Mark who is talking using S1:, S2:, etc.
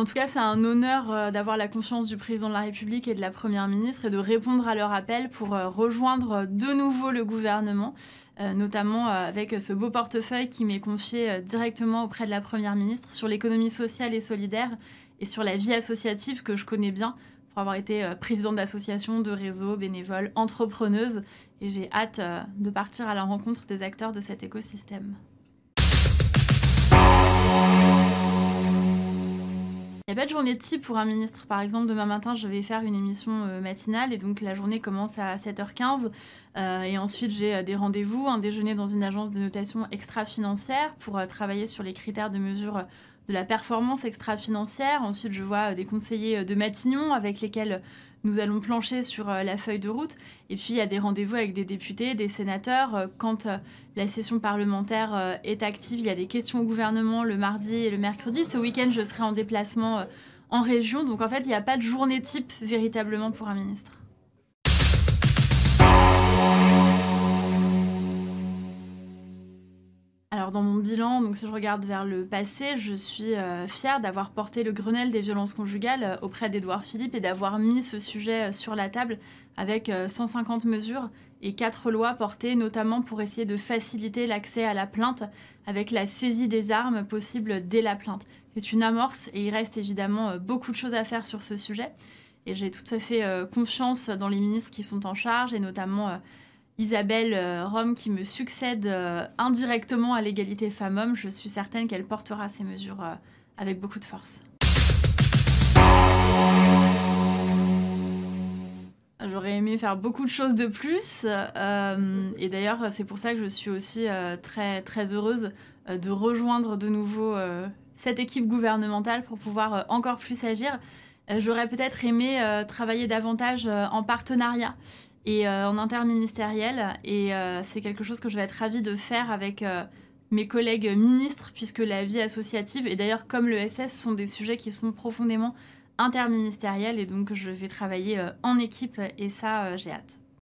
S1: En tout cas, c'est un honneur d'avoir la confiance du président de la République et de la première ministre et de répondre à leur appel pour rejoindre de nouveau le gouvernement, notamment avec ce beau portefeuille qui m'est confié directement auprès de la première ministre sur l'économie sociale et solidaire et sur la vie associative que je connais bien pour avoir été présidente d'associations, de réseaux, bénévole, entrepreneuse. Et j'ai hâte de partir à la rencontre des acteurs de cet écosystème. Il n'y a pas de journée type pour un ministre. Par exemple, demain matin, je vais faire une émission matinale et donc la journée commence à 7h15. Et ensuite, j'ai des rendez-vous, un déjeuner dans une agence de notation extra-financière pour travailler sur les critères de mesure de la performance extra-financière. Ensuite, je vois des conseillers de Matignon avec lesquels nous allons plancher sur la feuille de route. Et puis, il y a des rendez-vous avec des députés, des sénateurs. Quand la session parlementaire est active, il y a des questions au gouvernement le mardi et le mercredi. Ce week-end, je serai en déplacement en région. Donc, en fait, il n'y a pas de journée type véritablement pour un ministre. Alors dans mon bilan, donc si je regarde vers le passé, je suis fière d'avoir porté le Grenelle des violences conjugales auprès d'Édouard Philippe et d'avoir mis ce sujet sur la table avec 150 mesures et 4 lois portées, notamment pour essayer de faciliter l'accès à la plainte avec la saisie des armes possible dès la plainte. C'est une amorce et il reste évidemment beaucoup de choses à faire sur ce sujet. Et j'ai tout à fait confiance dans les ministres qui sont en charge et notamment Isabelle Rome qui me succède indirectement à l'égalité femmes-hommes. Je suis certaine qu'elle portera ces mesures avec beaucoup de force. J'aurais aimé faire beaucoup de choses de plus et d'ailleurs c'est pour ça que je suis aussi très, très heureuse de rejoindre de nouveau cette équipe gouvernementale pour pouvoir encore plus agir. J'aurais peut-être aimé travailler davantage en partenariat et en interministériel. Et c'est quelque chose que je vais être ravie de faire avec mes collègues ministres, puisque la vie associative, et d'ailleurs comme l'ESS, sont des sujets qui sont profondément interministériels. Et donc je vais travailler en équipe et ça, j'ai hâte.